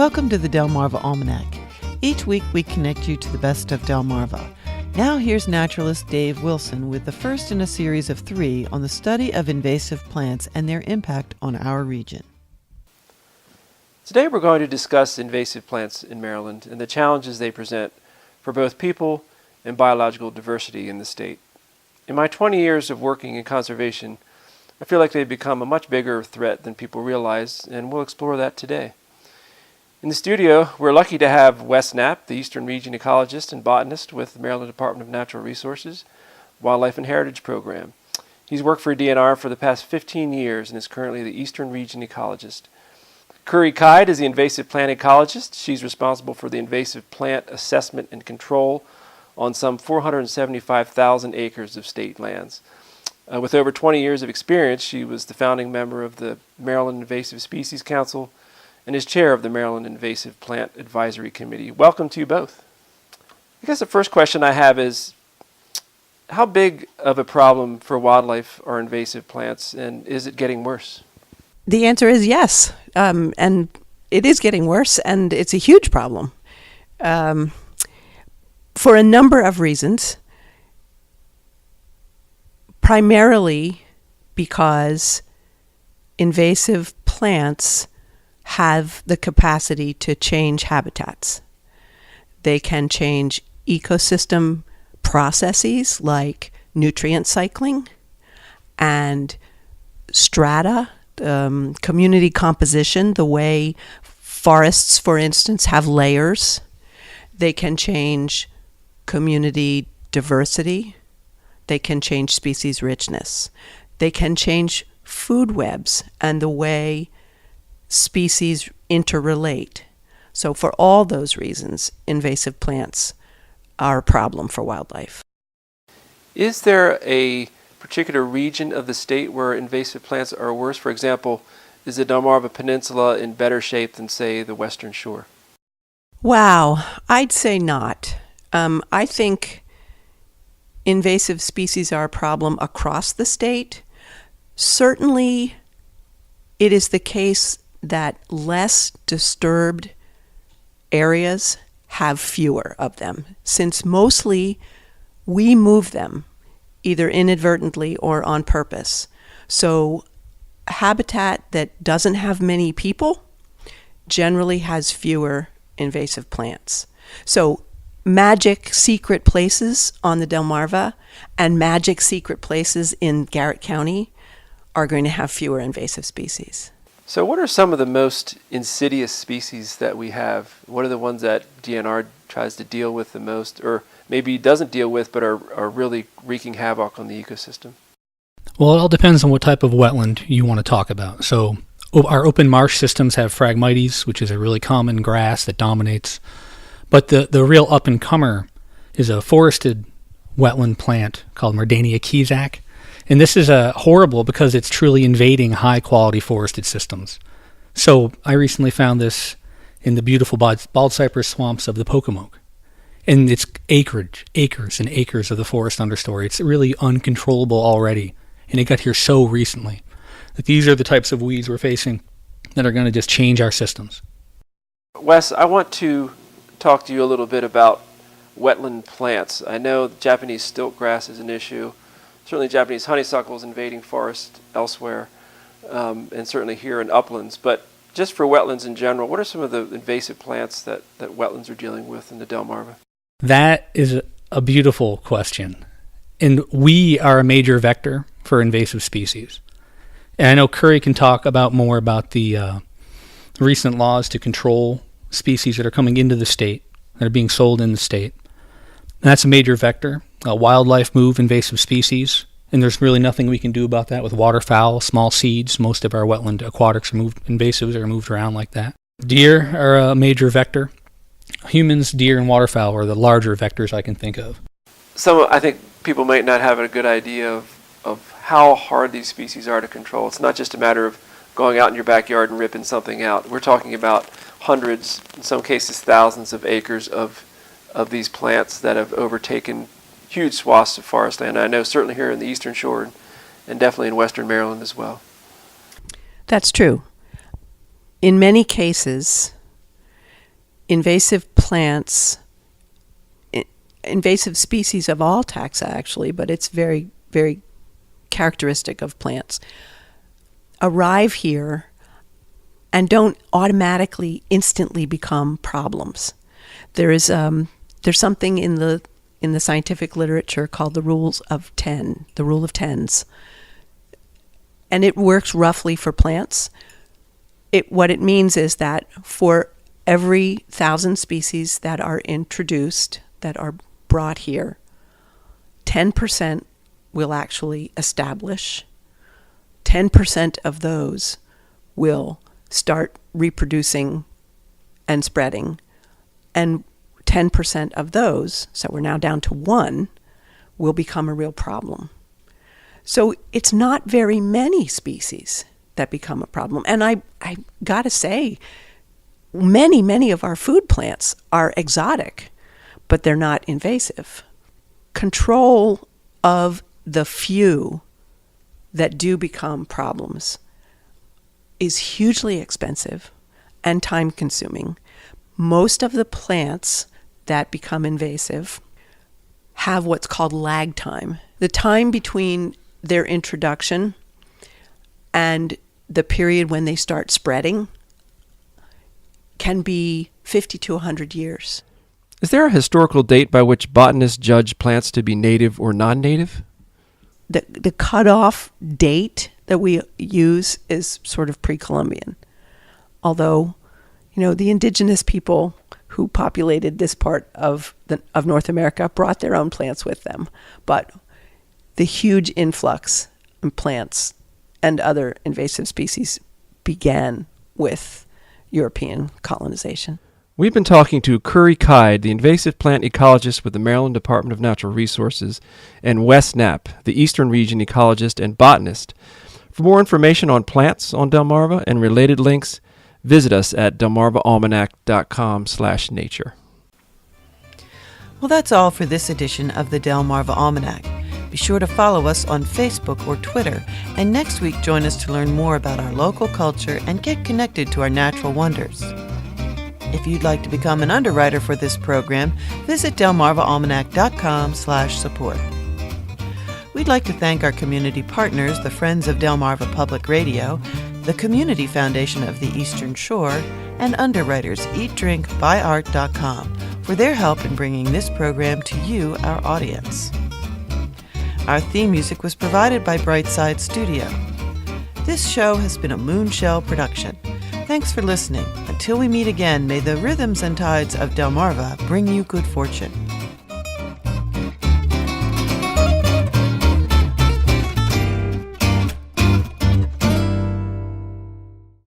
Welcome to the Delmarva Almanac. Each week we connect you to the best of Delmarva. Now here's naturalist Dave Wilson with the first in a series of 3 on the study of invasive plants and their impact on our region. Today we're going to discuss invasive plants in Maryland and the challenges they present for both people and biological diversity in the state. In my 20 years of working in conservation, I feel like they've become a much bigger threat than people realize, and we'll explore that today. In the studio, we're lucky to have Wes Knapp, the Eastern Region ecologist and botanist with the Maryland Department of Natural Resources Wildlife and Heritage Program. He's worked for DNR for the past 15 years and is currently the Eastern Region ecologist. Curry Kide is the invasive plant ecologist. She's responsible for the invasive plant assessment and control on some 475,000 acres of state lands. With over 20 years of experience, she was the founding member of the Maryland Invasive Species Council and is chair of the Maryland Invasive Plant Advisory Committee. Welcome to you both. I guess the first question I have is, how big of a problem for wildlife are invasive plants, and is it getting worse? The answer is yes, and it is getting worse, and it's a huge problem for a number of reasons, primarily because invasive plants have the capacity to change habitats. They can change ecosystem processes like nutrient cycling and strata, community composition, the way forests, for instance, have layers. They can change community diversity. They can change species richness. They can change food webs and the way species interrelate. So for all those reasons, invasive plants are a problem for wildlife. Is there a particular region of the state where invasive plants are worse? For example, is the Delmarva Peninsula in better shape than, say, the Western Shore? Wow, I'd say not. I think invasive species are a problem across the state. Certainly, it is the case that less disturbed areas have fewer of them, since mostly we move them, either inadvertently or on purpose. So habitat that doesn't have many people generally has fewer invasive plants. So magic secret places on the Delmarva and magic secret places in Garrett County are going to have fewer invasive species. So what are some of the most insidious species that we have? What are the ones that DNR tries to deal with the most, or maybe doesn't deal with but are really wreaking havoc on the ecosystem? Well, it all depends on what type of wetland you want to talk about. So our open marsh systems have Phragmites, which is a really common grass that dominates. But the real up-and-comer is a forested wetland plant called Mardania keysack. And this is horrible because it's truly invading high-quality forested systems. So I recently found this in the beautiful bald cypress swamps of the Pocomoke. And it's acres and acres of the forest understory. It's really uncontrollable already. And it got here so recently that these are the types of weeds we're facing that are going to just change our systems. Wes, I want to talk to you a little bit about wetland plants. I know Japanese stiltgrass is an issue. Certainly Japanese honeysuckle is invading forests elsewhere, and certainly here in uplands. But just for wetlands in general, what are some of the invasive plants that wetlands are dealing with in the Delmarva? That is a beautiful question. And we are a major vector for invasive species. And I know Curry can talk more about the recent laws to control species that are coming into the state, that are being sold in the state. And that's a major vector. Wildlife move invasive species, and there's really nothing we can do about that with waterfowl, small seeds. Most of our wetland aquatics invasives are moved around like that. Deer are a major vector. Humans, deer, and waterfowl are the larger vectors I can think of. I think people might not have a good idea of how hard these species are to control. It's not just a matter of going out in your backyard and ripping something out. We're talking about hundreds, in some cases thousands of acres of these plants that have overtaken huge swaths of forest land. I know certainly here in the Eastern Shore and definitely in Western Maryland as well. That's true. In many cases, invasive plants, invasive species of all taxa actually, but it's very, very characteristic of plants, arrive here and don't automatically, instantly become problems. There's something in the scientific literature called the rule of tens, and it works roughly for plants. What it means is that for every 1,000 species that are introduced, that are brought here, 10% will actually establish. 10% of those will start reproducing and spreading. And 10% of those, so we're now down to 1, will become a real problem. So it's not very many species that become a problem. And I got to say, many of our food plants are exotic, but they're not invasive. Control of the few that do become problems is hugely expensive and time-consuming. Most of the plants that become invasive have what's called lag time. The time between their introduction and the period when they start spreading can be 50 to 100 years. Is there a historical date by which botanists judge plants to be native or non-native? The cutoff date that we use is sort of pre-Columbian. Although, the indigenous people who populated this part of North America brought their own plants with them. But the huge influx in plants and other invasive species began with European colonization. We've been talking to Curry Kide, the invasive plant ecologist with the Maryland Department of Natural Resources, and Wes Knapp, the Eastern Region ecologist and botanist. For more information on plants on Delmarva and related links, visit us at delmarvaalmanac.com/nature. Well, that's all for this edition of the Delmarva Almanac. Be sure to follow us on Facebook or Twitter, and next week join us to learn more about our local culture and get connected to our natural wonders. If you'd like to become an underwriter for this program, visit delmarvaalmanac.com/support. We'd like to thank our community partners, the Friends of Delmarva Public Radio, the Community Foundation of the Eastern Shore, and underwriters eatdrinkbuyart.com for their help in bringing this program to you, our audience. Our theme music was provided by Brightside Studio. This show has been a Moonshell production. Thanks for listening. Until we meet again, may the rhythms and tides of Delmarva bring you good fortune.